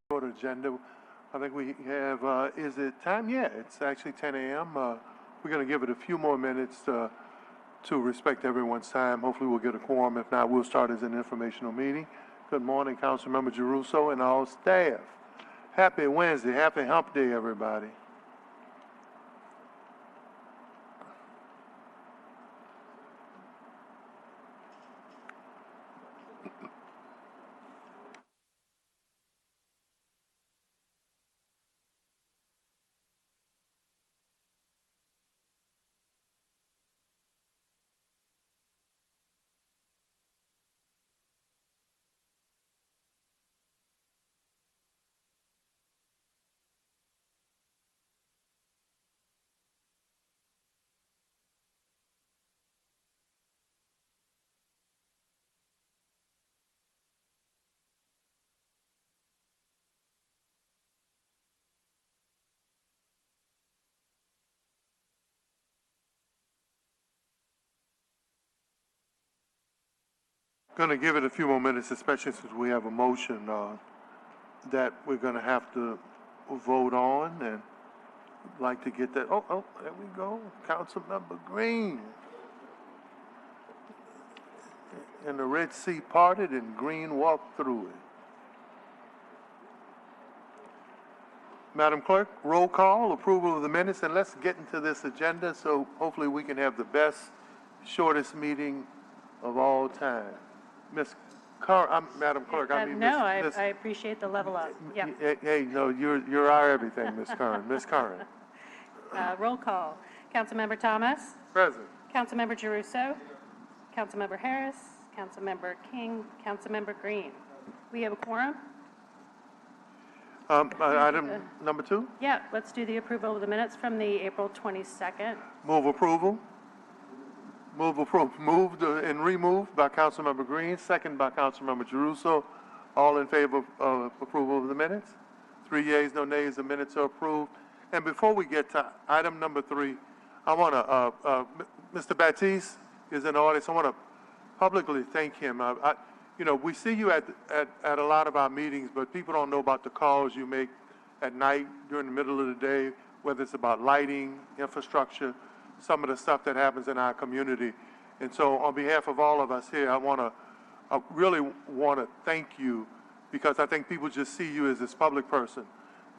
short agenda. I think we have, is it time? Yeah, it's actually 10 a.m. We're going to give it a few more minutes to respect everyone's time. Hopefully we'll get a quorum. If not, we'll start as an informational meeting. Good morning, Councilmember Giarrusso and all staff. Happy Wednesday. Happy Hump Day, everybody. Going to give it a few more minutes, especially since we have a motion that we're going to have to vote on, and I'd like to get that. Oh, there we go. Councilmember Green. And the Red Sea parted and Green walked through it. Madam Clerk, roll call, approval of the minutes, and let's get into this agenda so hopefully we can have the best, shortest meeting of all time. Madam Clerk, I mean, no, I appreciate the level up. Yeah. Hey, no, you're our everything, Ms. Curran. Ms. Curran. Roll call. Councilmember Thomas. Present. Councilmember Giarrusso. Councilmember Harris. Councilmember King. Councilmember Green. We have a quorum. Item number 2. Yeah, let's do the approval of the minutes from the April 22nd. Move approval. Moved and removed by Councilmember Green, second by Councilmember Giarrusso. All in favor of approval of the minutes? 3 yeas, no nays. The minutes are approved. And before we get to item number 3, I want to, Mr. Baptiste is in the audience. I want to publicly thank him. We see you at a lot of our meetings, but people don't know about the calls you make at night during the middle of the day, whether it's about lighting, infrastructure, some of the stuff that happens in our community. And so on behalf of all of us here, I really want to thank you, because I think people just see you as this public person.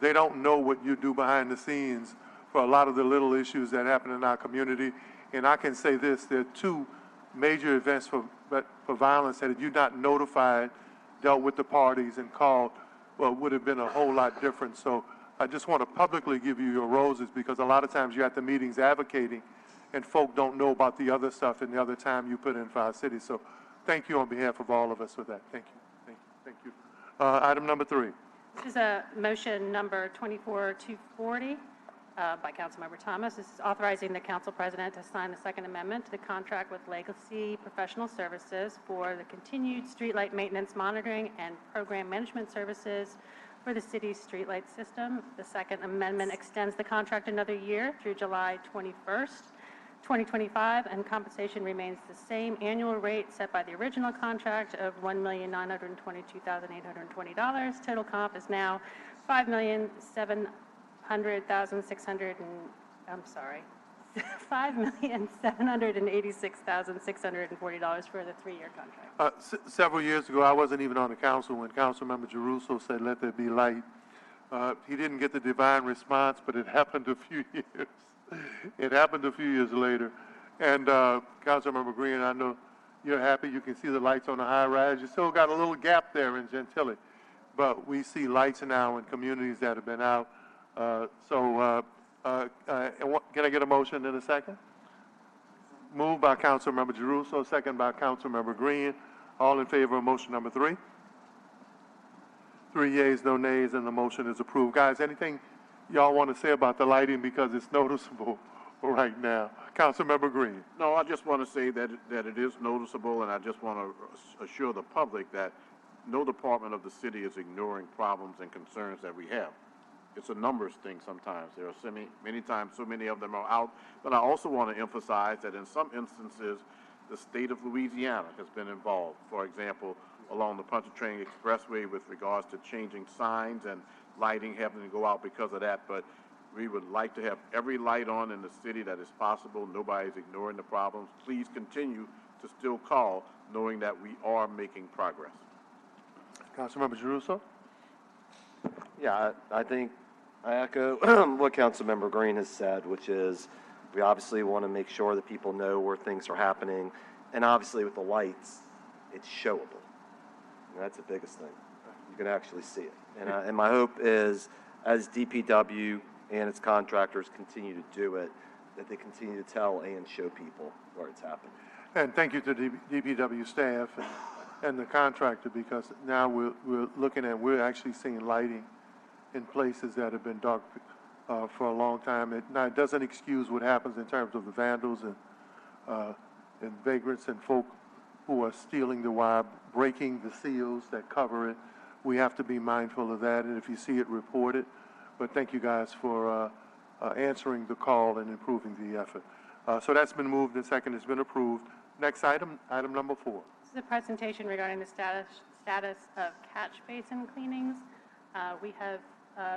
They don't know what you do behind the scenes for a lot of the little issues that happen in our community. And I can say this, there are 2 major events for violence that if you're not notified, dealt with the parties and called, well, it would have been a whole lot different. So I just want to publicly give you your roses, because a lot of times you're at the meetings advocating and folk don't know about the other stuff and the other time you put in for our city. So thank you on behalf of all of us for that. Thank you. Item number 3. This is a motion number 24-240 by Councilmember Thomas. This is authorizing the council president to sign the Second Amendment to the contract with Legacy Professional Services for the continued streetlight maintenance, monitoring, and program management services for the city's streetlight system. The Second Amendment extends the contract another year through July 21st, 2025, and compensation remains the same annual rate set by the original contract of $1,922,820. Total comp is now $5,786,640 for the 3-year contract. Several years ago, I wasn't even on the council when Councilmember Giarrusso said, "Let there be light." He didn't get the divine response, but it happened a few years. It happened a few years later. And Councilmember Green, I know you're happy. You can see the lights on the high rise. You still got a little gap there in Gentilly, but we see lights now in communities that have been out. Can I get a motion in a second? Moved by Councilmember Giarrusso, second by Councilmember Green. All in favor of motion number 3? 3 yeas, no nays, and the motion is approved. Guys, anything y'all want to say about the lighting, because it's noticeable right now? Councilmember Green. No, I just want to say that it is noticeable, and I just want to assure the public that no department of the city is ignoring problems and concerns that we have. It's a numbers thing sometimes. There are many times so many of them are out. But I also want to emphasize that in some instances, the state of Louisiana has been involved. For example, along the Pontchartrain Expressway with regards to changing signs and lighting having to go out because of that, but we would like to have every light on in the city that is possible. Nobody's ignoring the problems. Please continue to still call, knowing that we are making progress. Councilmember Giarrusso? Yeah, I think I echo what Councilmember Green has said, which is we obviously want to make sure that people know where things are happening. And obviously with the lights, it's showable. And that's the biggest thing. You can actually see it. And my hope is as DPW and its contractors continue to do it, that they continue to tell and show people where it's happening. And thank you to the DPW staff and the contractor, because now we're actually seeing lighting in places that have been dark for a long time. Now, it doesn't excuse what happens in terms of the vandals and vagrants and folk who are stealing the wire, breaking the seals that cover it. We have to be mindful of that, and if you see it, report it. But thank you guys for answering the call and improving the effort. So that's been moved and second has been approved. Next item, item number 4. This is a presentation regarding the status of catch basin cleanings. We have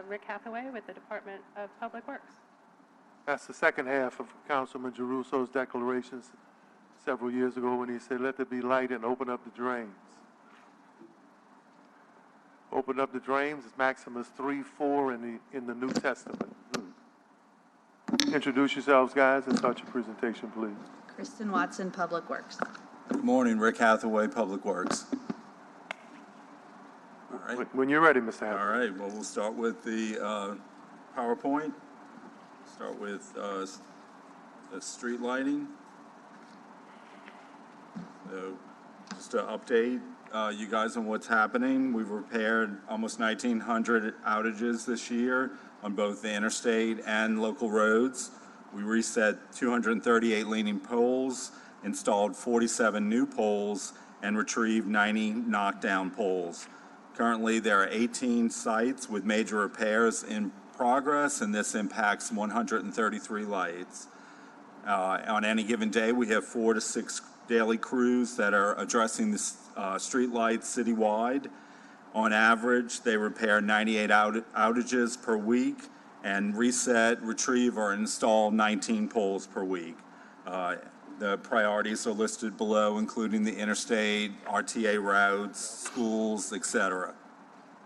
Rick Hathaway with the Department of Public Works. That's the second half of Councilman Giarrusso's declarations several years ago when he said, "Let there be light and open up the drains." Open up the drains is Maximus 3:4 in the New Testament. Introduce yourselves, guys, and start your presentation, please. Kristen Watson, Public Works. Good morning, Rick Hathaway, Public Works. All right, When you're ready, Mr. Hathaway. all right, well, we'll start with the PowerPoint. Start with the street lighting. So just to update you guys on what's happening, we've repaired almost 1,900 outages this year on both the interstate and local roads. We reset 238 leaning poles, installed 47 new poles, and retrieved 90 knockdown poles. Currently, there are 18 sites with major repairs in progress, and this impacts 133 lights. On any given day, we have 4 to 6 daily crews that are addressing the street lights citywide. On average, they repair 98 outages per week and reset, retrieve, or install 19 poles per week. The priorities are listed below, including the interstate, RTA routes, schools, etc.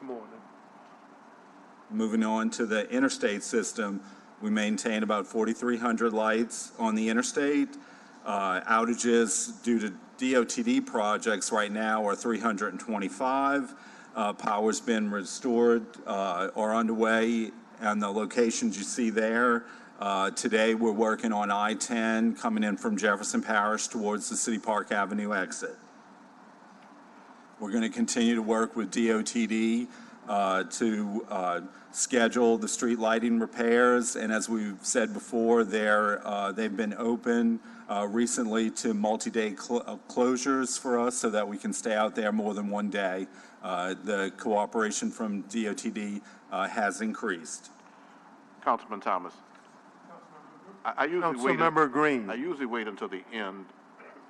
Come on. Moving on to the interstate system, we maintain about 4,300 lights on the interstate. Outages due to DOTD projects right now are 325. Power's been restored or underway, and the locations you see there. Today, we're working on I-10 coming in from Jefferson Parish towards the City Park Avenue exit. We're going to continue to work with DOTD to schedule the street lighting repairs, and as we've said before, they've been open recently to multi-day closures for us so that we can stay out there more than one day. The cooperation from DOTD has increased. Councilman Thomas. I usually Councilmember Green. I usually wait until the end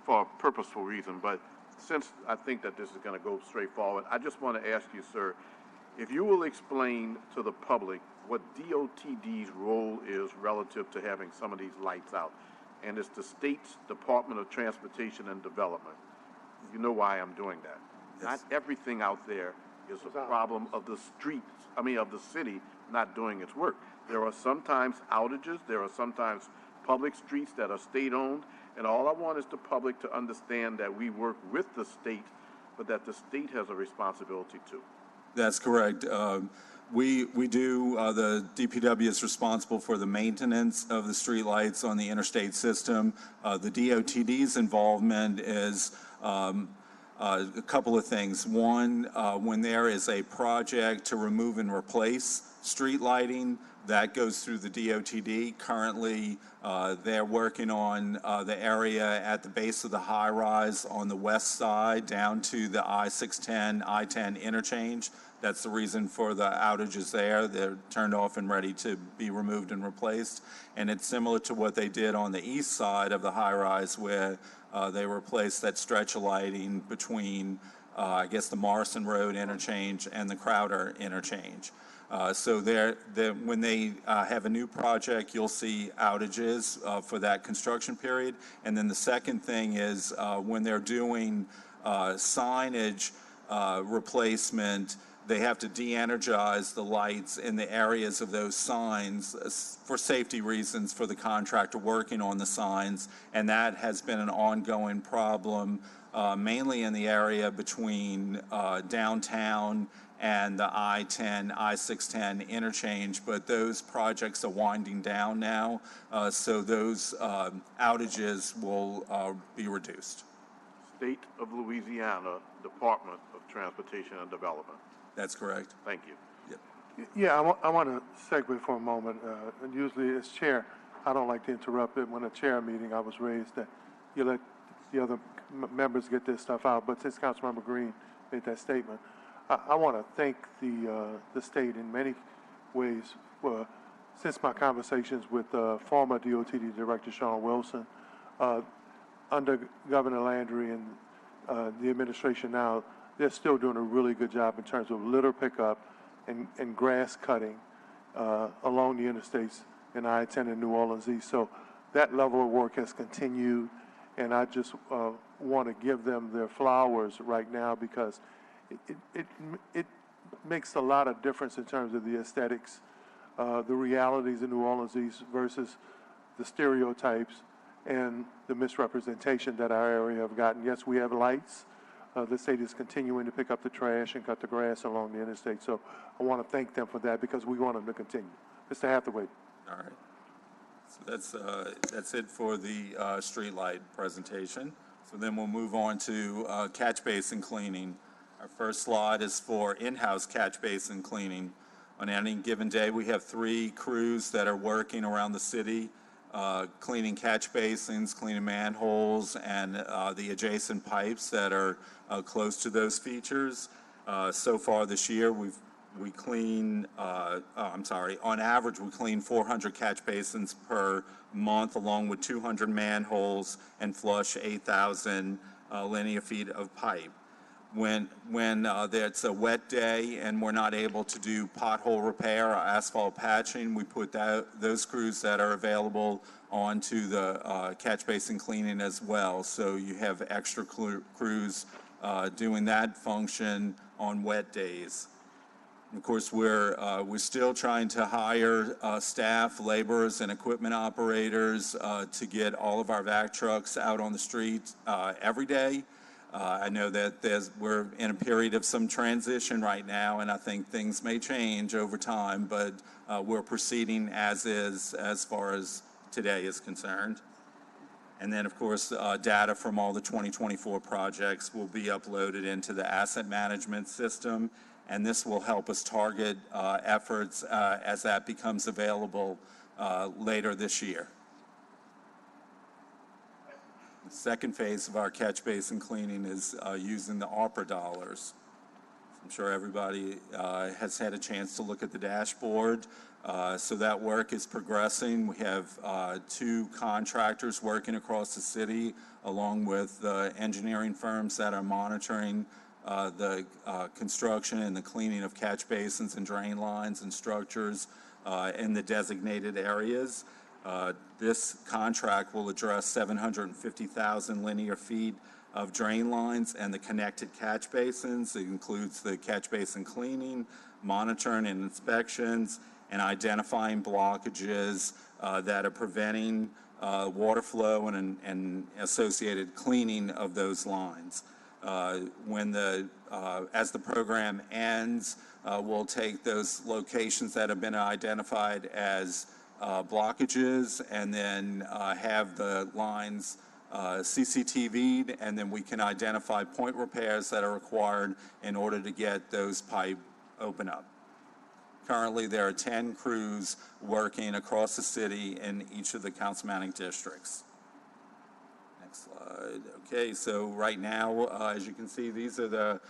for a purposeful reason, but since I think that this is going to go straight forward, I just want to ask you, sir, if you will explain to the public what DOTD's role is relative to having some of these lights out. And it's the state's Department of Transportation and Development. You know why I'm doing that. Yes. Not everything out there is a problem of the streets, of the city not doing its work. There are sometimes outages, there are sometimes public streets that are state-owned, and all I want is the public to understand that we work with the state, but that the state has a responsibility too. That's correct. We do, the DPW is responsible for the maintenance of the streetlights on the interstate system. The DOTD's involvement is a couple of things. One, when there is a project to remove and replace street lighting, that goes through the DOTD. Currently, they're working on the area at the base of the high-rise on the west side down to the I-610, I-10 interchange. That's the reason for the outages there. They're turned off and ready to be removed and replaced. And it's similar to what they did on the east side of the high-rise where they replaced that stretch of lighting between I guess, the Morrison Road interchange and the Crowder interchange. So when they have a new project, you'll see outages for that construction period. And then the second thing is when they're doing signage replacement, they have to de-energize the lights in the areas of those signs for safety reasons for the contractor working on the signs. And that has been an ongoing problem, mainly in the area between downtown and the I-10, I-610 interchange, but those projects are winding down now, so those outages will be reduced. State of Louisiana Department of Transportation and Development. That's correct. Thank you. Yep. Yeah, I want to segue for a moment. And usually as chair, I don't like to interrupt it. When a chair meeting, I was raised that you let the other members get this stuff out. But since Councilmember Green made that statement, I want to thank the state in many ways for, since my conversations with former DOTD Director Sean Wilson, under Governor Landry and the administration now, they're still doing a really good job in terms of litter pickup and grass cutting along the interstates in I-10 and New Orleans East. So that level of work has continued, and I just want to give them their flowers right now because it makes a lot of difference in terms of the aesthetics, the realities in New Orleans East versus the stereotypes and the misrepresentation that our area have gotten. Yes, we have lights. The state is continuing to pick up the trash and cut the grass along the interstate. So I want to thank them for that because we want them to continue. Mr. Hathaway. All right. So that's it for the streetlight presentation. So then we'll move on to catch basin cleaning. Our first slide is for in-house catch basin cleaning. On any given day, we have 3 crews that are working around the city, cleaning catch basins, cleaning manholes, and the adjacent pipes that are close to those features. So far this year, on average, we clean 400 catch basins per month, along with 200 manholes, and flush 8,000 linear feet of pipe. When it's a wet day and we're not able to do pothole repair or asphalt patching, we put those crews that are available onto the catch basin cleaning as well. So you have extra crews doing that function on wet days. Of course, we're still trying to hire staff, laborers, and equipment operators to get all of our vac trucks out on the street every day. I know that we're in a period of some transition right now, and I think things may change over time, but we're proceeding as is as far as today is concerned. And then, of course, data from all the 2024 projects will be uploaded into the asset management system, and this will help us target efforts as that becomes available later this year. The second phase of our catch basin cleaning is using the ARPA dollars. I'm sure everybody has had a chance to look at the dashboard. So that work is progressing. We have 2 contractors working across the city, along with engineering firms that are monitoring the construction and the cleaning of catch basins and drain lines and structures in the designated areas. This contract will address 750,000 linear feet of drain lines and the connected catch basins. It includes the catch basin cleaning, monitoring and inspections, and identifying blockages that are preventing water flow and associated cleaning of those lines. As the program ends, we'll take those locations that have been identified as blockages and then have the lines CCTV'd, and then we can identify point repairs that are required in order to get those pipe open up. Currently, there are 10 crews working across the city in each of the councilmanic districts. Next slide. Okay, so right now, as you can see, these are the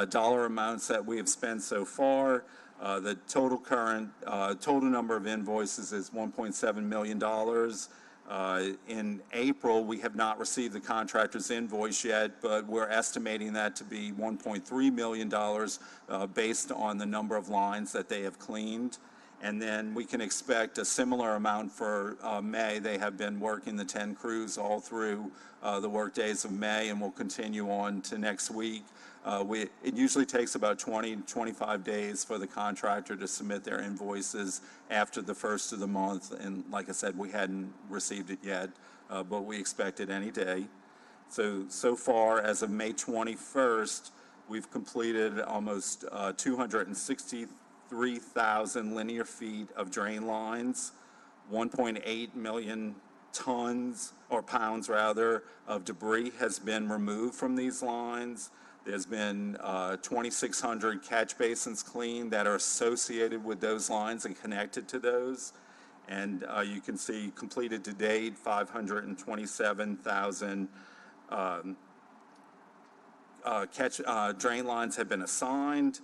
dollar amounts that we have spent so far. The total number of invoices is $1.7 million. In April, we have not received the contractor's invoice yet, but we're estimating that to be $1.3 million based on the number of lines that they have cleaned. And then we can expect a similar amount for May. They have been working the 10 crews all through the workdays of May and will continue on to next week. It usually takes about 20, 25 days for the contractor to submit their invoices after the first of the month. And like I said, we hadn't received it yet, but we expect it any day. So far, as of May 21st, we've completed almost 263,000 linear feet of drain lines, 1.8 million tons, or pounds rather, of debris has been removed from these lines. There's been 2,600 catch basins cleaned that are associated with those lines and connected to those. And you can see completed to date, 527,000 drain lines have been assigned.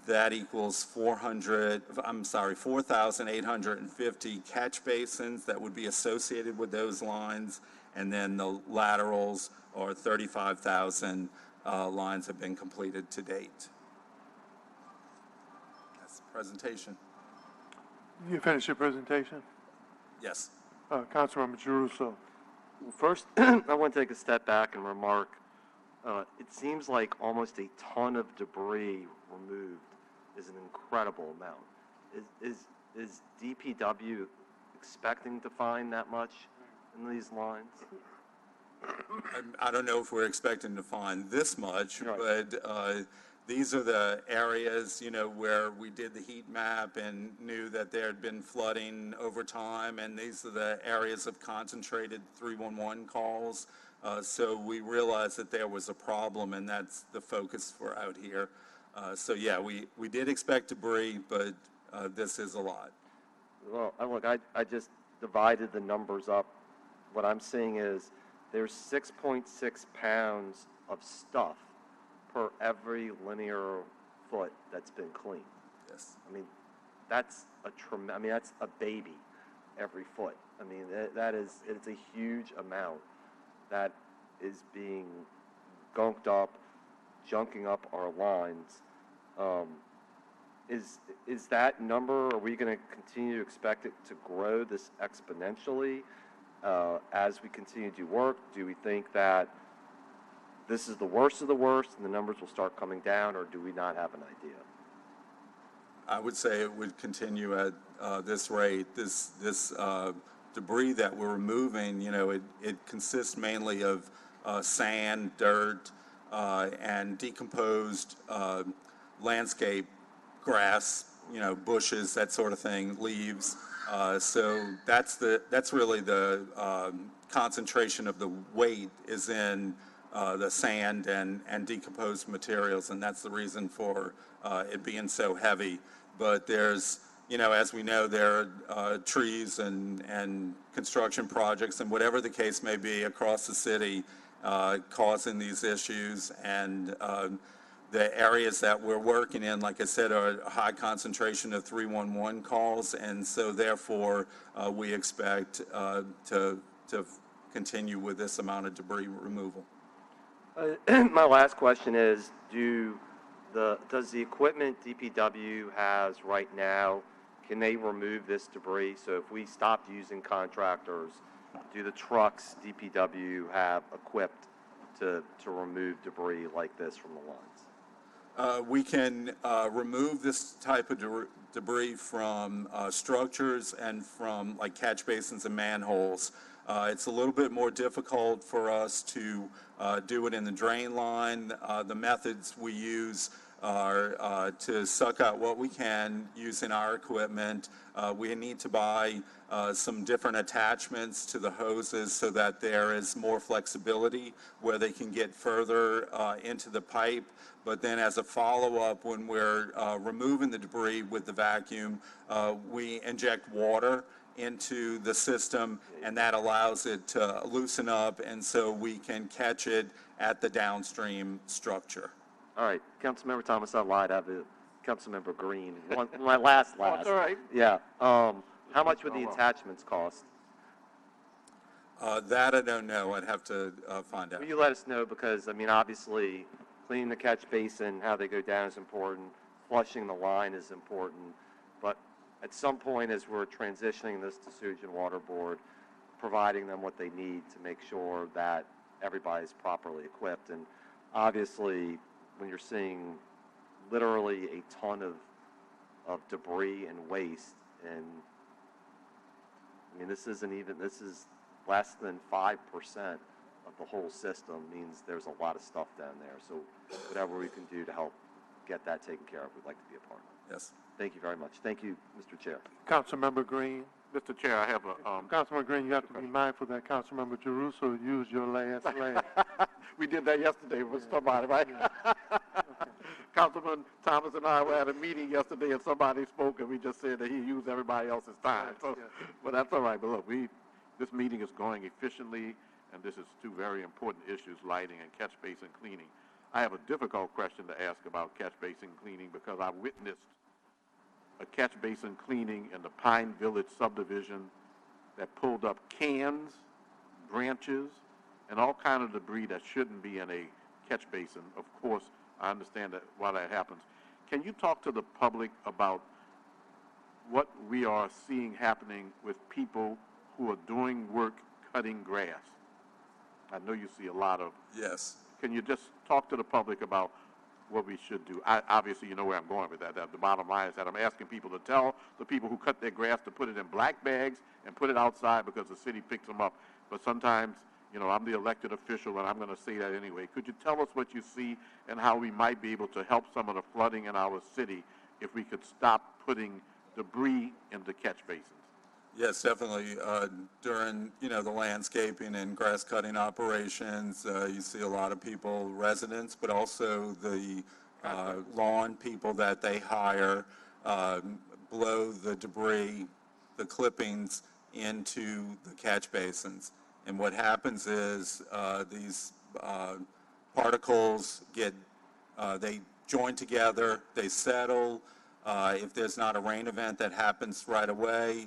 That equals 4,850 catch basins that would be associated with those lines. And then the laterals, or 35,000 lines, have been completed to date. That's the presentation. You finish your presentation? Yes. Councilmember Giarrusso. First, I want to take a step back and remark, it seems like almost a ton of debris removed is an incredible amount. Is DPW expecting to find that much in these lines? I don't know if we're expecting to find this much, Right. but these are the areas, where we did the heat map and knew that there had been flooding over time, and these are the areas of concentrated 311 calls. So we realized that there was a problem, and that's the focus for out here. So yeah, we did expect debris, but this is a lot. Well, look, I just divided the numbers up. What I'm seeing is there's 6.6 pounds of stuff per every linear foot that's been cleaned. Yes. I mean, that's that's a baby every foot. I mean, it's a huge amount that is being gunked up, junking up our lines. Is that number, are we going to continue to expect it to grow this exponentially as we continue to do work? Do we think that this is the worst of the worst and the numbers will start coming down, or do we not have an idea? I would say it would continue at this rate. This debris that we're removing, it consists mainly of sand, dirt, and decomposed landscape grass, bushes, that sort of thing, leaves. So that's really the concentration of the weight is in the sand and decomposed materials, and that's the reason for it being so heavy. But there's, as we know, there are trees and construction projects and whatever the case may be across the city causing these issues, and the areas that we're working in, like I said, are a high concentration of 311 calls, and so therefore we expect to continue with this amount of debris removal. My last question is, does the equipment DPW has right now, can they remove this debris? So if we stopped using contractors, do the trucks DPW have equipped to remove debris like this from the lines? We can remove this type of debris from structures and from like catch basins and manholes. It's a little bit more difficult for us to do it in the drain line. The methods we use are to suck out what we can using our equipment. We need to buy some different attachments to the hoses so that there is more flexibility where they can get further into the pipe. But then as a follow-up, when we're removing the debris with the vacuum, we inject water into the system, and that allows it to loosen up, and so we can catch it at the downstream structure. All right, Councilmember Thomas, I lied. I have Councilmember Green. My last. That's all right. Yeah. How much would the attachments cost? That I don't know. I'd have to find out. Will you let us know? Because, I mean, obviously, cleaning the catch basin, how they go down is important. Flushing the line is important. But at some point, as we're transitioning this to Sewage and Water Board, providing them what they need to make sure that everybody's properly equipped. And obviously, when you're seeing literally a ton of debris and waste, and I mean, this is less than 5% of the whole system, means there's a lot of stuff down there. So whatever we can do to help get that taken care of, we'd like to be a part of. Yes. Thank you very much. Thank you, Mr. Chair. Councilmember Green. Mr. Chair, I have a, Councilmember Green, you have to be mindful that Councilmember Jeruso used your last laugh. we did that yesterday with somebody, right? Councilman Thomas and I were at a meeting yesterday, and somebody spoke, and we just said that he used everybody else's time. So, but that's all right. But look, this meeting is going efficiently, and this is two very important issues: lighting and catch basin cleaning. I have a difficult question to ask about catch basin cleaning because I witnessed a catch basin cleaning in the Pine Village subdivision that pulled up cans, branches, and all kind of debris that shouldn't be in a catch basin. Of course, I understand that why that happens. Can you talk to the public about what we are seeing happening with people who are doing work cutting grass? I know you see a lot of. Yes. Can you just talk to the public about what we should do? Obviously, you know where I'm going with that. The bottom line is that I'm asking people to tell the people who cut their grass to put it in black bags and put it outside because the city picks them up. But sometimes, you know, I'm the elected official, and I'm going to say that anyway. Could you tell us what you see and how we might be able to help some of the flooding in our city if we could stop putting debris into catch basins? Yes, definitely. During, the landscaping and grass cutting operations, you see a lot of people, residents, but also the lawn people that they hire, blow the debris, the clippings into the catch basins. And what happens is these particles they join together, they settle. If there's not a rain event that happens right away,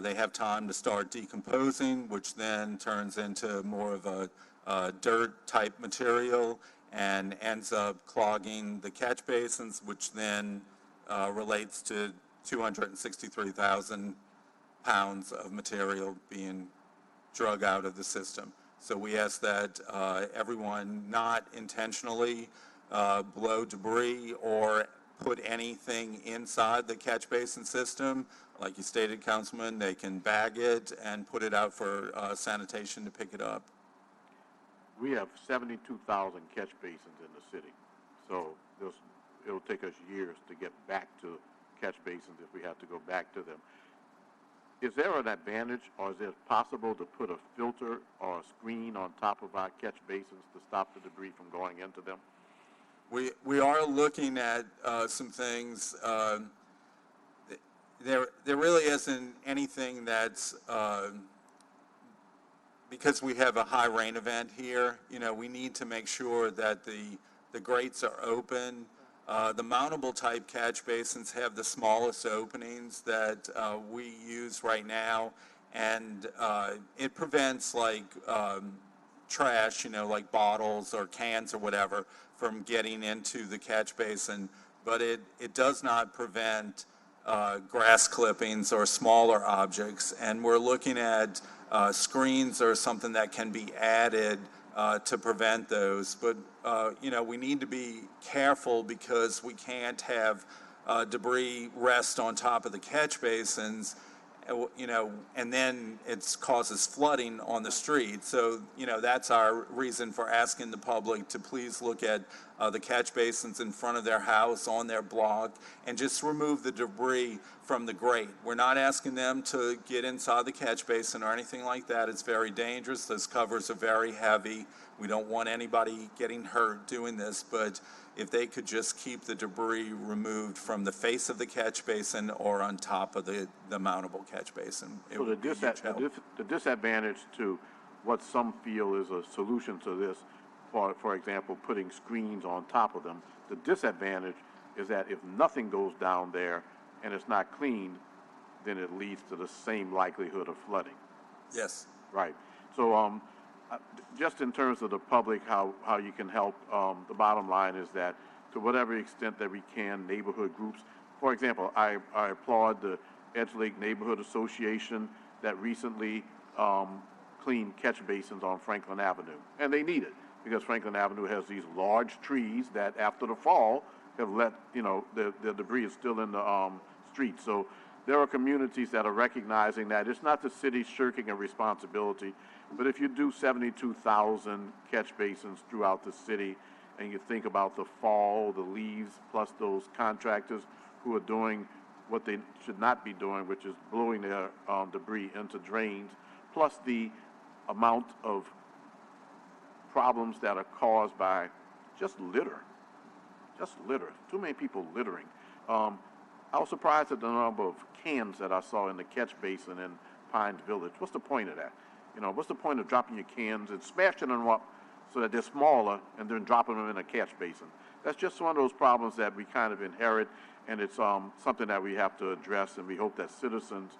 they have time to start decomposing, which then turns into more of a dirt-type material and ends up clogging the catch basins, which then relates to 263,000 pounds of material being drug out of the system. So we ask that everyone not intentionally blow debris or put anything inside the catch basin system. Like you stated, Councilman, they can bag it and put it out for sanitation to pick it up. We have 72,000 catch basins in the city, so it'll take us years to get back to catch basins if we have to go back to them. Is there an advantage, or is it possible to put a filter or a screen on top of our catch basins to stop the debris from going into them? We are looking at some things. There really isn't anything that's, because we have a high rain event here, we need to make sure that the grates are open. The mountable type catch basins have the smallest openings that we use right now, and it prevents like trash, like bottles or cans or whatever, from getting into the catch basin, but it does not prevent grass clippings or smaller objects. And we're looking at screens or something that can be added to prevent those. But, we need to be careful because we can't have debris rest on top of the catch basins, and then it causes flooding on the street. So, that's our reason for asking the public to please look at the catch basins in front of their house, on their block, and just remove the debris from the grate. We're not asking them to get inside the catch basin or anything like that. It's very dangerous. Those covers are very heavy. We don't want anybody getting hurt doing this, but if they could just keep the debris removed from the face of the catch basin or on top of the mountable catch basin. So the disadvantage to what some feel is a solution to this, for example, putting screens on top of them, the disadvantage is that if nothing goes down there and it's not cleaned, then it leads to the same likelihood of flooding. Yes. Right. So, just in terms of the public, how you can help, the bottom line is that to whatever extent that we can, neighborhood groups, for example, I applaud the Edge Lake Neighborhood Association that recently, cleaned catch basins on Franklin Avenue. And they need it because Franklin Avenue has these large trees that after the fall have let, the debris is still in the, street. So there are communities that are recognizing that it's not the city shirking a responsibility, but if you do 72,000 catch basins throughout the city and you think about the fall, the leaves, plus those contractors who are doing what they should not be doing, which is blowing their debris into drains, plus the amount of problems that are caused by just litter. Just litter. Too many people littering. I was surprised at the number of cans that I saw in the catch basin in Pines Village. What's the point of that? What's the point of dropping your cans and smashing them up so that they're smaller and then dropping them in a catch basin? That's just one of those problems that we kind of inherit, and it's something that we have to address, and we hope that citizens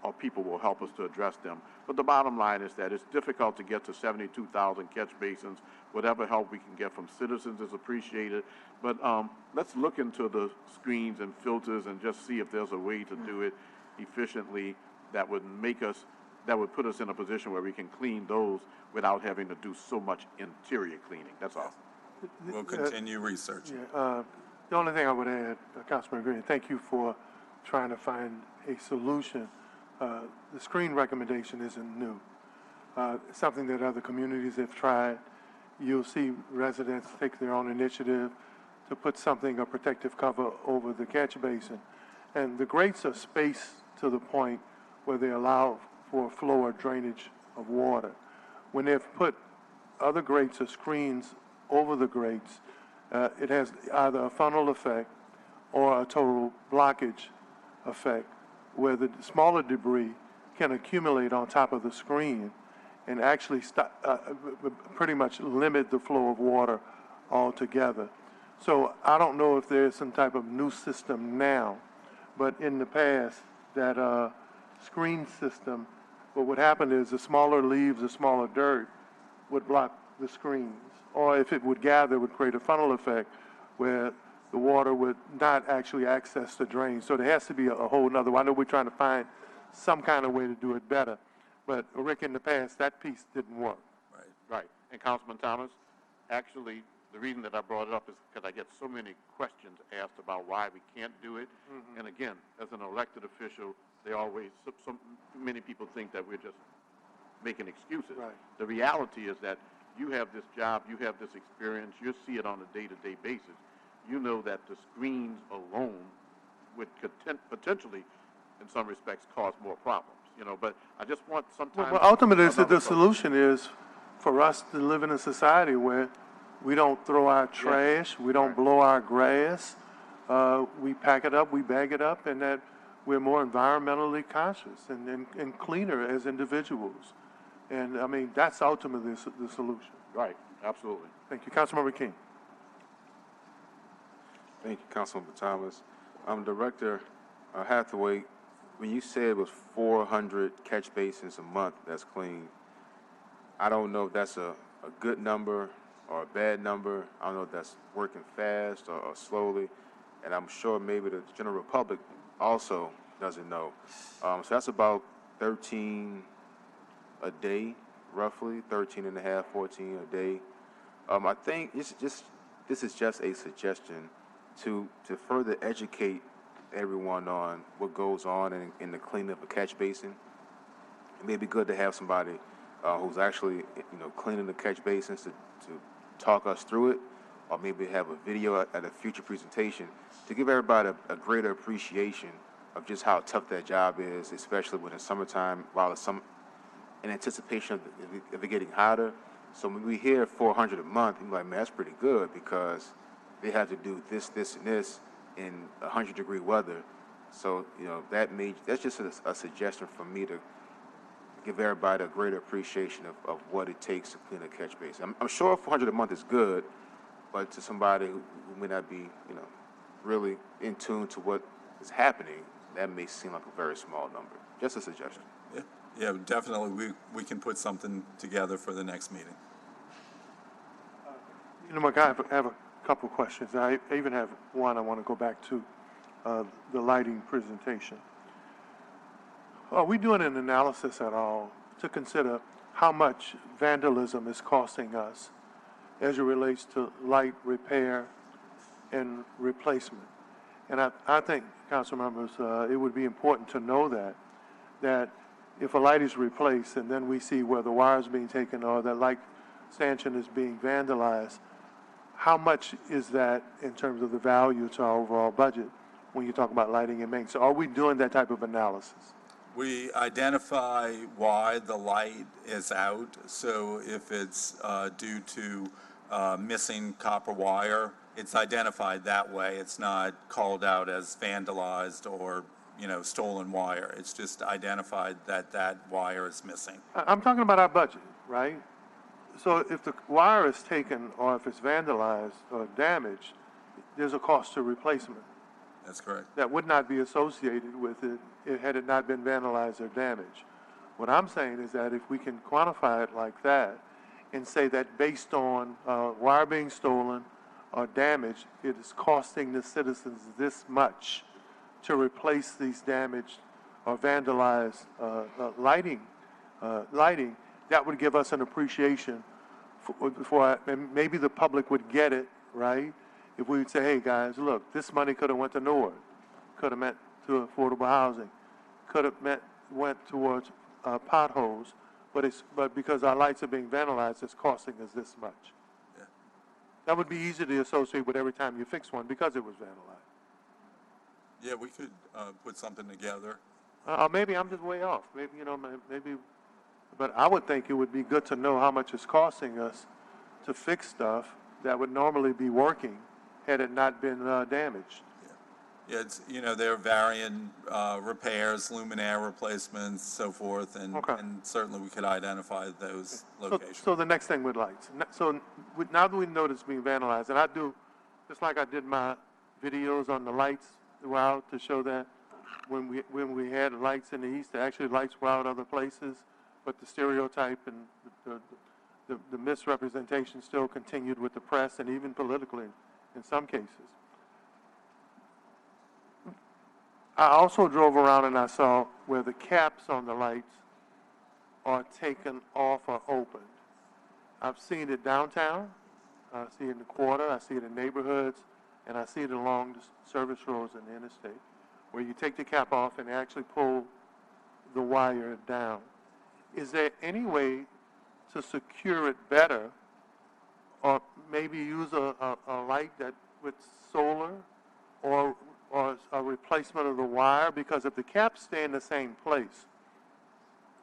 or people will help us to address them. But the bottom line is that it's difficult to get to 72,000 catch basins. Whatever help we can get from citizens is appreciated. But let's look into the screens and filters and just see if there's a way to do it efficiently that would put us in a position where we can clean those without having to do so much interior cleaning. That's all. We'll continue researching. Yeah, the only thing I would add, Councilman Green, thank you for trying to find a solution. The screen recommendation isn't new. It's something that other communities have tried. You'll see residents take their own initiative to put a protective cover over the catch basin. And the grates are spaced to the point where they allow for flow or drainage of water. When they've put other grates or screens over the grates, it has either a funnel effect or a total blockage effect, where the smaller debris can accumulate on top of the screen and actually pretty much limit the flow of water altogether. So I don't know if there's some type of new system now, but in the past, that screen system, what would happen is the smaller leaves, the smaller dirt would block the screens. Or if it would gather, it would create a funnel effect where the water would not actually access the drain. So there has to be a whole nother, I know we're trying to find some kind of way to do it better, but Rick, in the past, that piece didn't work. Right. And Councilman Thomas, actually, the reason that I brought it up is because I get so many questions asked about why we can't do it. And again, as an elected official, so many people think that we're just making excuses. Right. The reality is that you have this job, you have this experience, you see it on a day-to-day basis. You know that the screens alone would potentially, in some respects, cause more problems. But I just want sometimes. Well, ultimately, the solution is for us to live in a society where we don't throw our trash, we don't blow our grass, we pack it up, we bag it up, and that we're more environmentally conscious and cleaner as individuals. And I mean, that's ultimately the solution. Right, absolutely. Thank you. Councilmember King. Thank you, Councilmember Thomas. Director Hathaway, when you said it was 400 catch basins a month that's clean, I don't know if that's a good number or a bad number. I don't know if that's working fast or slowly, and I'm sure maybe the general public also doesn't know. So that's about 13 a day, roughly, 13 and a half, 14 a day. I think this is just a suggestion to further educate everyone on what goes on in the cleaning of a catch basin. It may be good to have somebody who's actually, cleaning the catch basins to talk us through it, or maybe have a video at a future presentation to give everybody a greater appreciation of just how tough that job is, especially when it's summertime, while it's in anticipation of it getting hotter. So when we hear 400 a month, you're like, man, that's pretty good, because they have to do this, and this in 100-degree weather. So, that's just a suggestion from me to give everybody a greater appreciation of what it takes to clean a catch basin. I'm sure 400 a month is good, but to somebody who may not be, really in tune to what is happening, that may seem like a very small number. Just a suggestion. Yeah, Yeah, definitely, we can put something together for the next meeting. You know, Mike, I have a couple of questions. I even have one I want to go back to, the lighting presentation. Are we doing an analysis at all to consider how much vandalism is costing us as it relates to light repair and replacement? And I think, council members, it would be important to know that if a light is replaced and then we see where the wire is being taken or that light stanchion is being vandalized, how much is that in terms of the value to our overall budget when you talk about lighting and maintenance? So are we doing that type of analysis? We identify why the light is out, so if it's due to missing copper wire, it's identified that way. It's not called out as vandalized or, stolen wire. It's just identified that that wire is missing. I'm talking about our budget, right? So if the wire is taken or if it's vandalized or damaged, there's a cost to replacement That's correct. that would not be associated with it had it not been vandalized or damaged. What I'm saying is that if we can quantify it like that and say that based on wire being stolen or damaged, it is costing the citizens this much to replace these damaged or vandalized lighting, that would give us an appreciation and maybe the public would get it, right? If we would say, hey guys, look, this money could have went to NORD, could have meant to affordable housing, could have went towards potholes, but because our lights are being vandalized, it's costing us this much. Yeah. That would be easy to associate with every time you fix one because it was vandalized. Yeah, we could put something together. Maybe I'm just way off. Maybe, but I would think it would be good to know how much it's costing us to fix stuff that would normally be working had it not been damaged. Yeah, it's, there are varying repairs, luminaire replacements, so forth, and, Okay. and certainly we could identify those locations. So the next thing with lights. Now that we know it's being vandalized, and I do, just like I did my videos on the lights throughout to show that when we had lights in the east, actually lights were out other places, but the stereotype and the misrepresentation still continued with the press and even politically in some cases. I also drove around and I saw where the caps on the lights are taken off or opened. I've seen it downtown, I see it in the quarter, I see it in neighborhoods, and I see it along the service roads in the interstate, where you take the cap off and actually pull the wire down. Is there any way to secure it better, or maybe use a light that with solar, or a replacement of the wire? Because if the caps stay in the same place,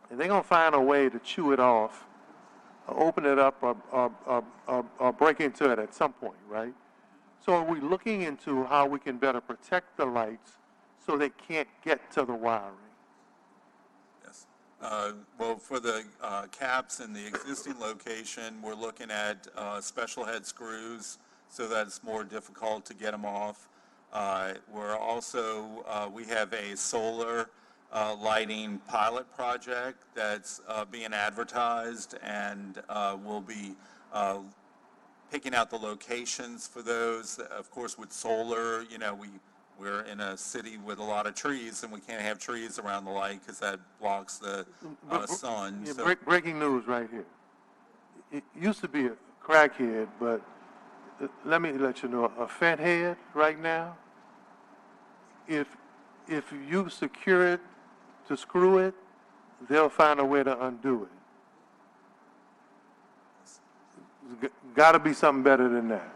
and they're gonna find a way to chew it off, or open it up, or break into it at some point, right? So are we looking into how we can better protect the lights so they can't get to the wiring? Yes. Well, for the caps in the existing location, we're looking at special head screws so that it's more difficult to get them off. We're also, we have a solar lighting pilot project that's being advertised, and we'll be picking out the locations for those. Of course, with solar, we're in a city with a lot of trees, and we can't have trees around the light because that blocks the sun. Yeah, So, breaking news right here. It used to be a crackhead, but let me let you know, a fat head right now, if you secure it to screw it, they'll find a way to undo it. Got to be something better than that.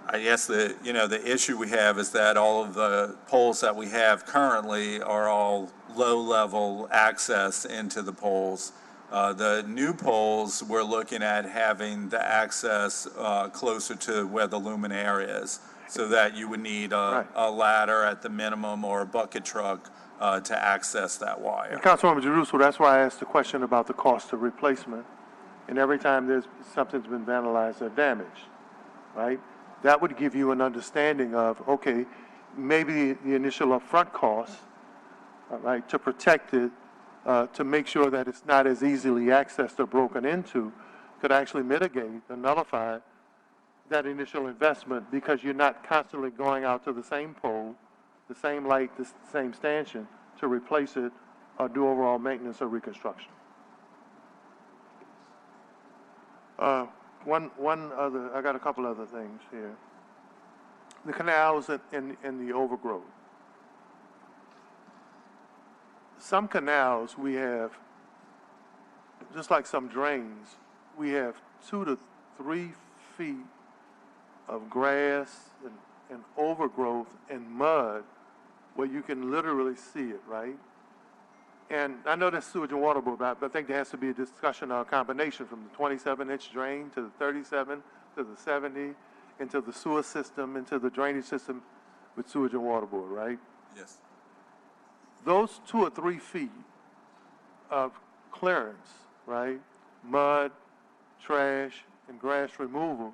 I guess the issue we have is that all of the poles that we have currently are all low-level access into the poles. The new poles, we're looking at having the access closer to where the luminaire is, so that you would need a ladder at the minimum or a bucket truck to access that wire. And Councilwoman Jerusalem, that's why I asked the question about the cost of replacement. And every time something's been vandalized or damaged, right? That would give you an understanding of, okay, maybe the initial upfront cost, right, to protect it to make sure that it's not as easily accessed or broken into, could actually mitigate or nullify that initial investment, because you're not constantly going out to the same pole, the same light, the same stanchion to replace it or do overall maintenance or reconstruction. One other, I got a couple other things here. The canals and the overgrowth. Some canals we have, just like some drains, we have 2 to 3 feet of grass and overgrowth and mud where you can literally see it, right? And I know that's sewage and water board, but I think there has to be a discussion or a combination from the 27-inch drain to the 37 to the 70 into the sewer system, into the drainage system with sewage and water board, right? Yes. Those 2 or 3 feet of clearance, right? Mud, trash, and grass removal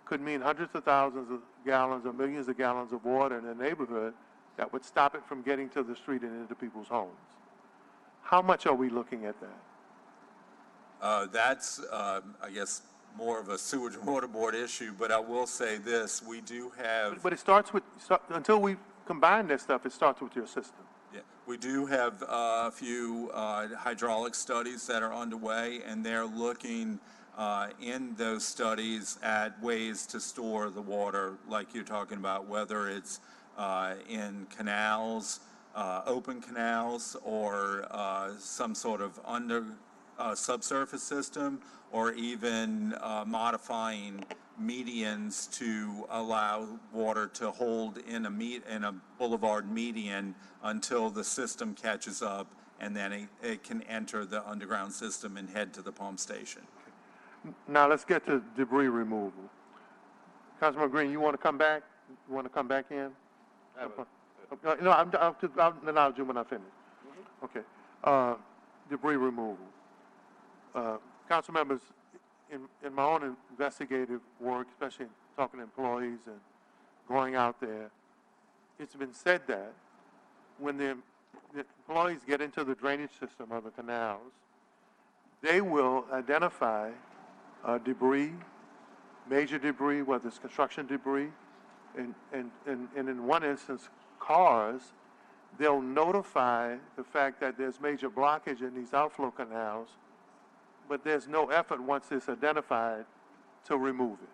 could mean hundreds of thousands of gallons or millions of gallons of water in a neighborhood that would stop it from getting to the street and into people's homes. How much are we looking at that? That's, I guess, more of a sewage and water board issue, but I will say this, we do have... But it starts with, until we combine this stuff, it starts with your system. Yeah, we do have a few hydraulic studies that are underway, and they're looking in those studies at ways to store the water, like you're talking about, whether it's in canals, open canals, or some sort of subsurface system, or even modifying medians to allow water to hold in a boulevard median until the system catches up, and then it can enter the underground system and head to the pump station. Now let's get to debris removal. Councilman Green, you want to come back? You want to come back in? No, I'll do when I finish. Okay. Debris removal. Council members, in my own investigative work, especially talking to employees and going out there, it's been said that when the employees get into the drainage system of the canals, they will identify debris, major debris, whether it's construction debris, and in one instance, cars. They'll notify the fact that there's major blockage in these outflow canals, but there's no effort once it's identified to remove it.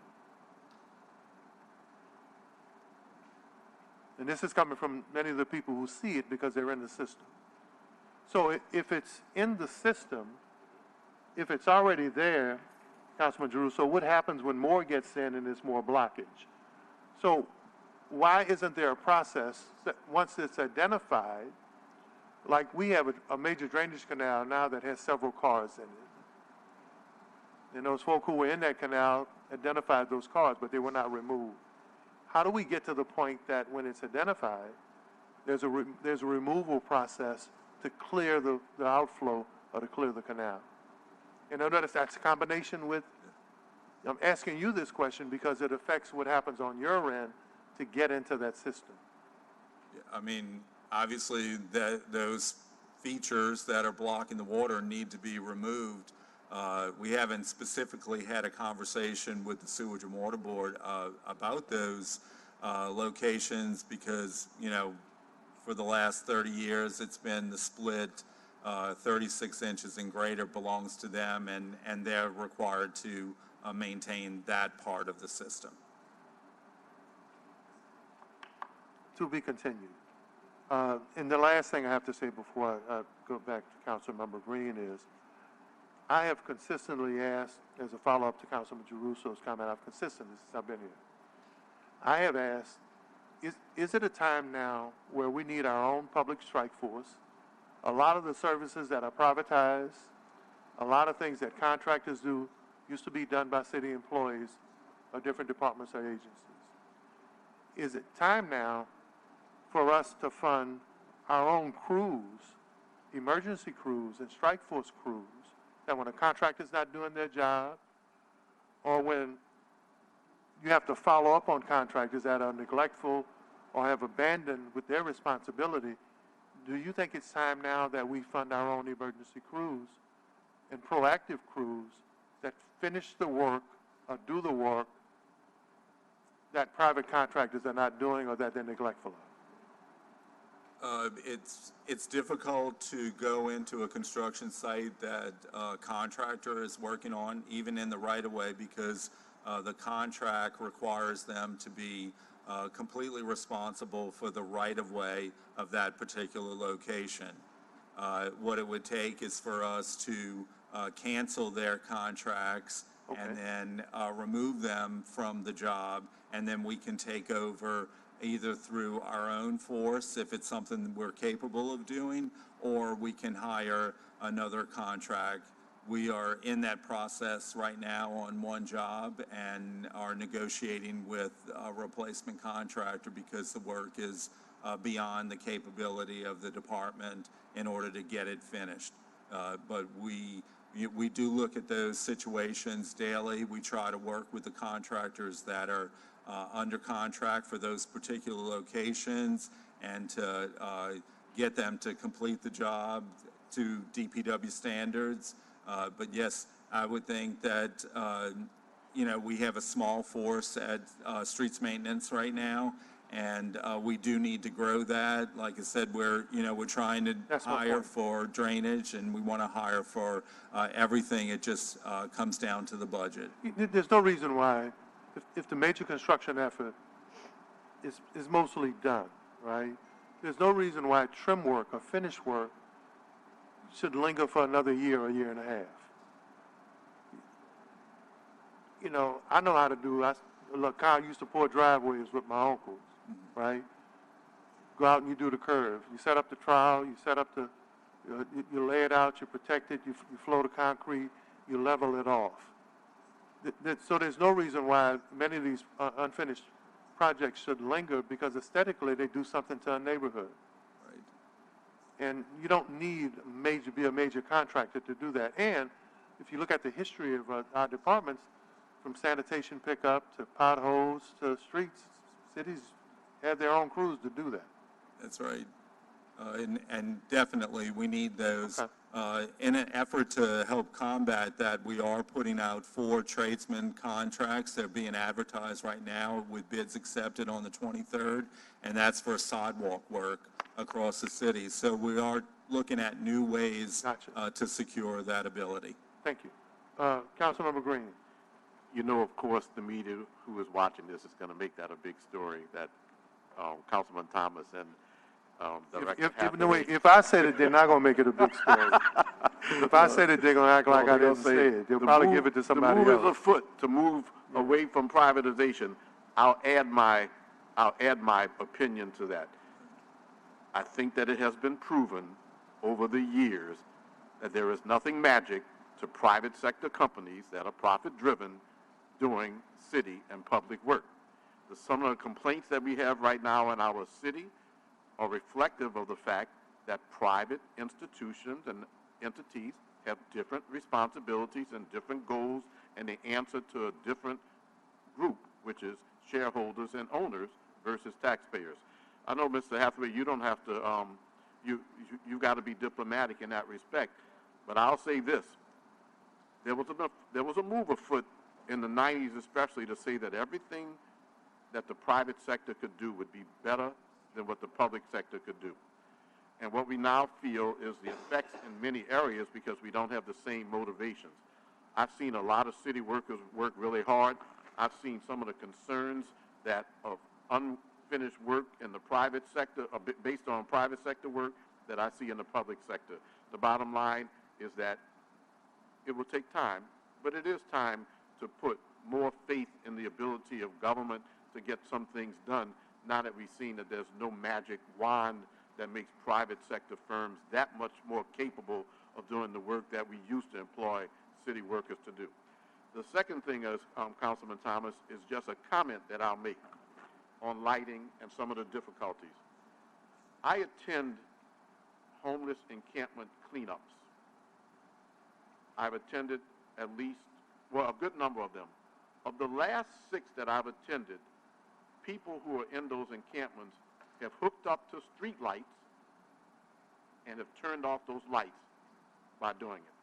And this is coming from many of the people who see it because they're in the system. So if it's in the system, if it's already there, Councilman Giarrusso, what happens when more gets in and there's more blockage? So why isn't there a process that once it's identified, like we have a major drainage canal now that has several cars in it. And those folk who were in that canal identified those cars, but they were not removed. How do we get to the point that when it's identified, there's a removal process to clear the outflow or to clear the canal? And I notice that's a combination with, I'm asking you this question because it affects what happens on your end to get into that system. I mean, obviously, those features that are blocking the water need to be removed. We haven't specifically had a conversation with the Sewage and Water Board about those locations because, you know, for the last 30 years, it's been the split 36 inches and greater belongs to them, and they're required to maintain that part of the system. To be continued. And the last thing I have to say before I go back to Councilmember Green is, I have consistently asked, as a follow-up to Councilman Giarrusso's comment, I've consistently, since I've been here, I have asked, is it a time now where we need our own public strike force? A lot of the services that are privatized, a lot of things that contractors do, used to be done by city employees or different departments or agencies. Is it time now for us to fund our own crews, emergency crews and strike force crews, that when a contractor's not doing their job, or when you have to follow up on contractors that are neglectful or have abandoned with their responsibility, do you think it's time now that we fund our own emergency crews and proactive crews that finish the work or do the work that private contractors are not doing or that they're neglectful of? It's difficult to go into a construction site that a contractor is working on, even in the right-of-way, because the contract requires them to be completely responsible for the right-of-way of that particular location. What it would take is for us to cancel their contracts and then remove them from the job, and then we can take over either through our own force, if it's something we're capable of doing, or we can hire another contract. We are in that process right now on one job and are negotiating with a replacement contractor because the work is beyond the capability of the department in order to get it finished. But we do look at those situations daily. We try to work with the contractors that are under contract for those particular locations and to get them to complete the job to DPW standards. But yes, I would think that, we have a small force at streets maintenance right now, and we do need to grow that. Like I said, we're trying to That's my hire point. for drainage, and we want to hire for everything. It just comes down to the budget. There's no reason why, if the major construction effort is mostly done, right? There's no reason why trim work or finish work should linger for another year or a year and a half. I know how to do, look, Kyle used to pour driveways with my uncles, right? Go out and you do the curve. You set up the trowel, you set up you lay it out, you protect it, you flow the concrete, you level it off. So there's no reason why many of these unfinished projects should linger, because aesthetically they do something to a neighborhood. Right. And you don't need be a major contractor to do that. And if you look at the history of our departments, from sanitation pickup to potholes to streets, cities have their own crews to do that. That's right. And definitely, we need those. Okay. In an effort to help combat that, we are putting out 4 tradesman contracts. They're being advertised right now with bids accepted on the 23rd, and that's for sidewalk work across the city. So we are looking at new ways Gotcha. to secure that ability. Thank you. Councilmember Green. Of course, the media who is watching this is going to make that a big story, that Councilman Thomas and Director Hathaway. If I said it, they're not going to make it a big story. If I said it, they're going to act like I didn't say it. They'll probably give it to somebody The move is else. afoot to move away from privatization. I'll add my opinion to that. I think that it has been proven over the years that there is nothing magic to private sector companies that are profit-driven doing city and public work. Some of the complaints that we have right now in our city are reflective of the fact that private institutions and entities have different responsibilities and different goals, and they answer to a different group, which is shareholders and owners versus taxpayers. I know, Mr. Hathaway, you don't have to, you've got to be diplomatic in that respect, but I'll say this. There was a move afoot in the 90s especially to say that everything that the private sector could do would be better than what the public sector could do. And what we now feel is the effects in many areas because we don't have the same motivations. I've seen a lot of city workers work really hard. I've seen some of the concerns that of unfinished work in the private sector, based on private sector work, that I see in the public sector. The bottom line is that it will take time, but it is time to put more faith in the ability of government to get some things done, now that we've seen that there's no magic wand that makes private sector firms that much more capable of doing the work that we used to employ city workers to do. The second thing is, Councilman Thomas, is just a comment that I'll make on lighting and some of the difficulties. I attend homeless encampment cleanups. I've attended at least, a good number of them. Of the last 6 that I've attended, people who are in those encampments have hooked up to street lights and have turned off those lights by doing it?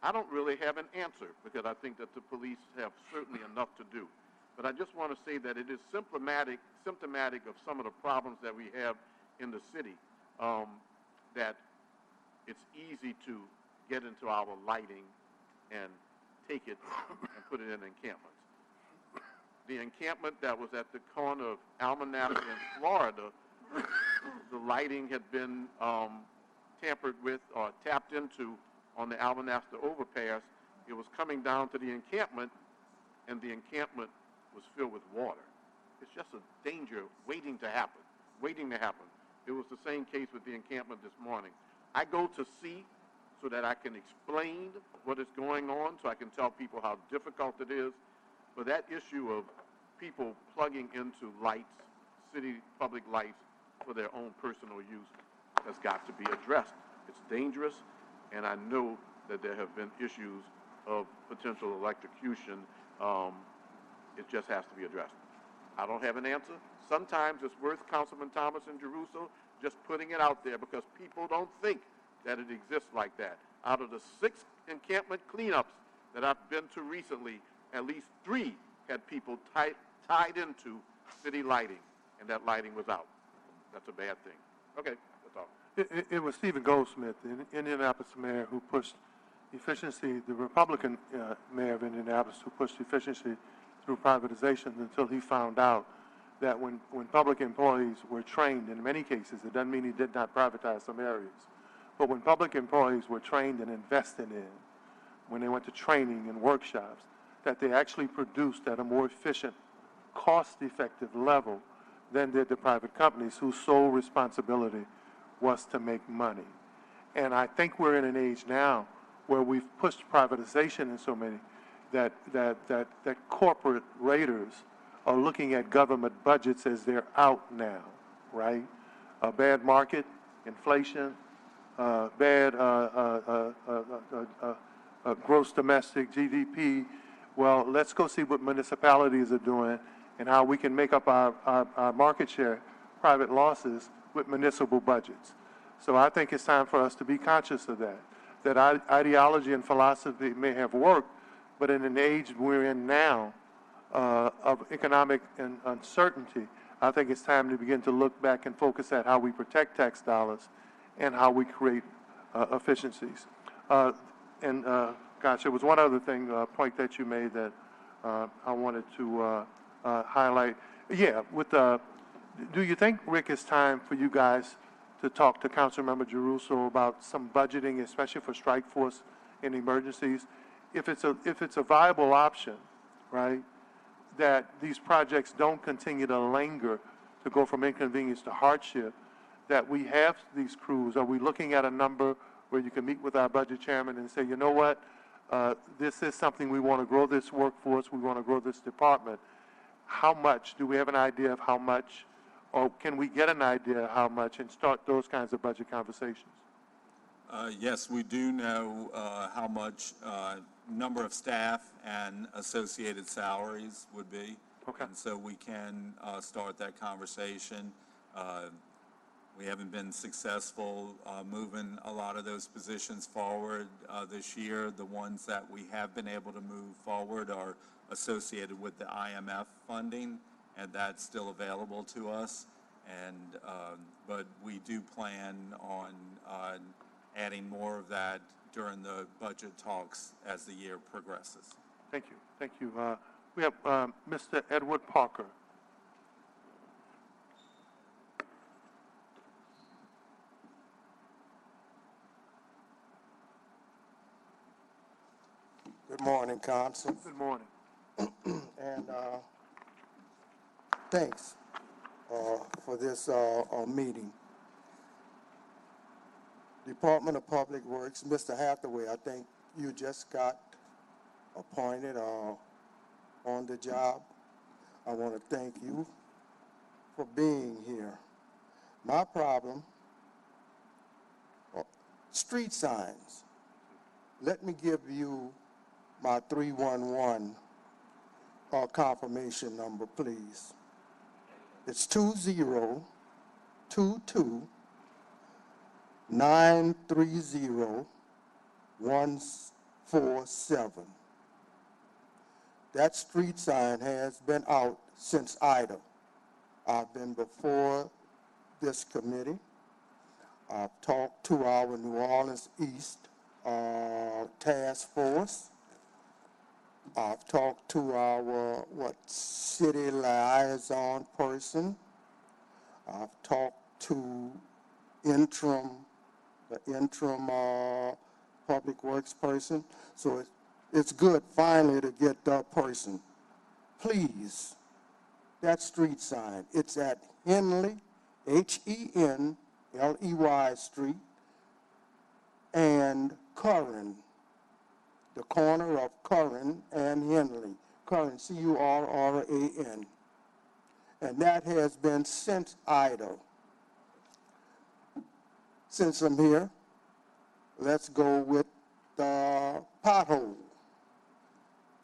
I don't really have an answer because I think that the police have certainly enough to do. But I just want to say that it is symptomatic of some of the problems that we have in the city, that it's easy to get into our lighting and take it and put it in encampments. The encampment that was at the corner of Almanac in Florida, the lighting had been tampered with or tapped into on the Almanaster overpass. It was coming down to the encampment, and the encampment was filled with water. It's just a danger waiting to happen. It was the same case with the encampment this morning. I go to see so that I can explain what is going on, so I can tell people how difficult it is. But that issue of people plugging into lights, city public lights, for their own personal use has got to be addressed. It's dangerous, and I know that there have been issues of potential electrocution. It just has to be addressed. I don't have an answer. Sometimes it's worth, Councilman Thomas and Jeruso, just putting it out there because people don't think that it exists like that. Out of the 6 encampment cleanups that I've been to recently, at least 3 had people tied into city lighting, and that lighting was out. That's a bad thing. Okay, that's all. It was Stephen Goldsmith, the Indianapolis mayor, who pushed efficiency, the Republican mayor of Indianapolis, who pushed efficiency through privatization until he found out that when public employees were trained, in many cases, it doesn't mean he did not privatize some areas, but when public employees were trained and invested in, when they went to training and workshops, that they actually produced at a more efficient, cost-effective level than did the private companies whose sole responsibility was to make money. And I think we're in an age now where we've pushed privatization in so many that corporate raiders are looking at government budgets as they're out now, right? A bad market, inflation, bad gross domestic GDP. Well, let's go see what municipalities are doing and how we can make up our market share, private losses, with municipal budgets. So I think it's time for us to be conscious of that ideology and philosophy may have worked, but in an age we're in now of economic uncertainty, I think it's time to begin to look back and focus at how we protect tax dollars and how we create efficiencies. Gosh, there was one other thing, point that you made that I wanted to highlight. Yeah, do you think, Rick, it's time for you guys to talk to Councilmember Jeruso about some budgeting, especially for strike force in emergencies? If it's a viable option, right, that these projects don't continue to linger, to go from inconvenience to hardship, that we have these crews. Are we looking at a number where you can meet with our budget chairman and say, you know what, this is something we want to grow this workforce, we want to grow this department. How much? Do we have an idea of how much? Or can we get an idea of how much and start those kinds of budget conversations? Yes, we do know how much number of staff and associated salaries would be. Okay. And so we can start that conversation. We haven't been successful moving a lot of those positions forward this year. The ones that we have been able to move forward are associated with the IMF funding, and that's still available to us. And but we do plan on adding more of that during the budget talks as the year progresses. Thank you. Thank you. We have Mr. Edward Parker. Good morning, Council, Good morning. and thanks for this meeting. Department of Public Works, Mr. Hathaway, I think you just got appointed on the job. I want to thank you for being here. My problem, street signs. Let me give you my 311 confirmation number, please. It's 2022 930147. That street sign has been out since Ida. I've been before this committee. I've talked to our New Orleans East task force. I've talked to our, city liaison person. I've talked to the interim public works person. So it's good finally to get that person. Please, that street sign, it's at Henley, Henley Street, and Curran, the corner of Curran and Henley. Curran, Curran. And that has been since Ida. Since I'm here, let's go with the pothole.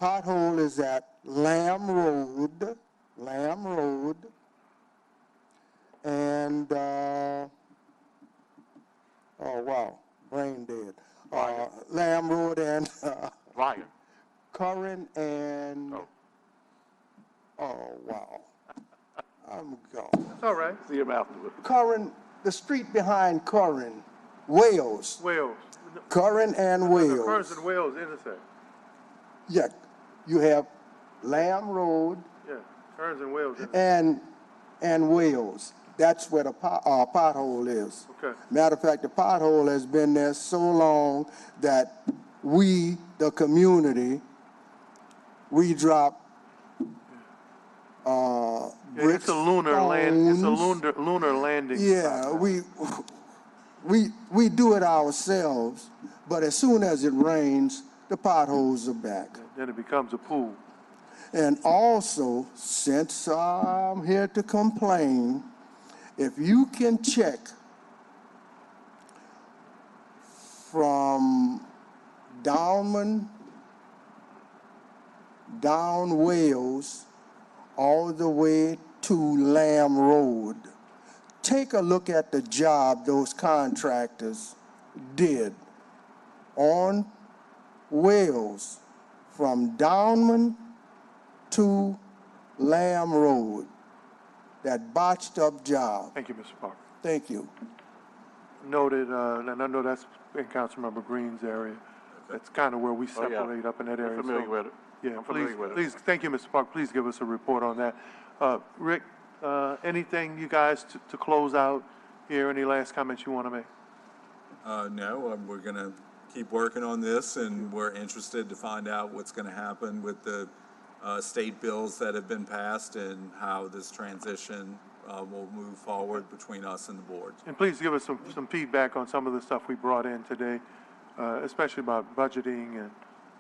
Pothole is at Lamb Road, and, oh wow, brain dead. Lamb Road and Ryan. Curran and, Oh. oh wow, I'm gone. It's all right. See him afterward. Curran, the street behind Curran, Wales, Wales. Curran and The Wales. Kearns and Wales intersect. Yeah, you have Lamb Road Yeah, Kearns and Wales intersect. and Wales. That's where the pothole is. Okay. Matter of fact, the pothole has been there so long that we, the community, we drop Yeah, bricks, it's a lunar land. It's a stones. lunar landing. Yeah, spot. we do it ourselves, but as soon as it rains, the potholes are back. Then it becomes a pool. And also, since I'm here to complain, if you can check from Downman, down Wales, all the way to Lamb Road, take a look at the job those contractors did on Wales from Downman to Lamb Road. That botched up job. Thank you, Mr. Parker. Thank you. Noted, and I know that's in Councilmember Green's area. That's kind of where we Oh, yeah. separate up in that area. I'm familiar So, with it. Yeah, I'm familiar please, with it. please, thank you, Mr. Parker. Please give us a report on that. Rick, anything you guys to close out here? Any last comments you want to make? No, we're going to keep working on this, and we're interested to find out what's going to happen with the state bills that have been passed and how this transition will move forward between us and the board. And please give us some feedback on some of the stuff we brought in today, especially about budgeting and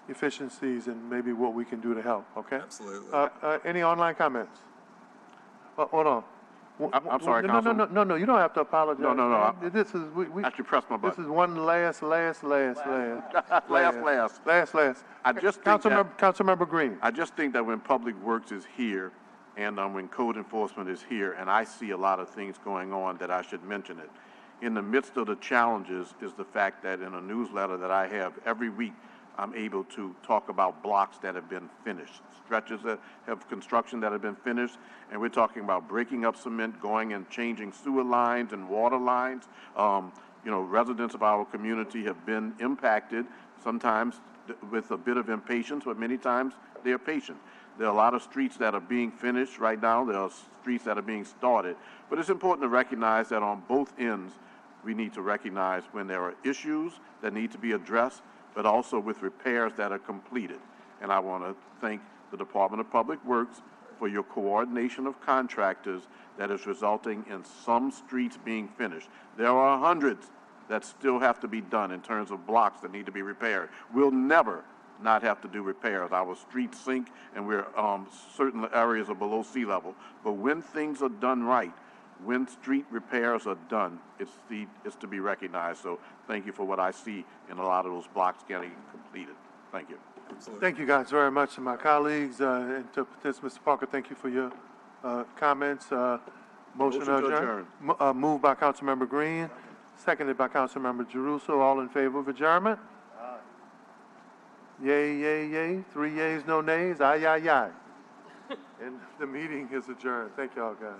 efficiencies and maybe what we can do to help, okay? Absolutely. Any online comments? Hold on. I'm sorry, No, Councilman. you don't have to apologize. No, no, no, man. This is, we, Actually, press my this button. is one last. Last. Last. I just think that, Councilmember Green. I just think that when Public Works is here and when code enforcement is here, and I see a lot of things going on that I should mention it. In the midst of the challenges is the fact that in a newsletter that I have every week, I'm able to talk about blocks that have been finished, stretches that have construction that have been finished, and we're talking about breaking up cement, going and changing sewer lines and water lines. Residents of our community have been impacted, sometimes with a bit of impatience, but many times they're patient. There are a lot of streets that are being finished right now. There are streets that are being started. But it's important to recognize that on both ends, we need to recognize when there are issues that need to be addressed, but also with repairs that are completed. And I want to thank the Department of Public Works for your coordination of contractors that is resulting in some streets being finished. There are hundreds that still have to be done in terms of blocks that need to be repaired. We'll never not have to do repairs. Our streets sink and certain areas are below sea level. But when things are done right, when street repairs are done, it's to be recognized. So thank you for what I see in a lot of those blocks getting completed. Thank you. Absolutely. Thank you guys very much, and my colleagues, and to this, Mr. Parker, thank you for your comments. Motion Motion to adjourned. Moved by Councilmember Green, seconded by Councilmember Girousso. All in favor of adjournment? Yay, yay, yay. 3 yeas, no nays. Aye, aye, aye. And the meeting is adjourned. Thank y'all, guys.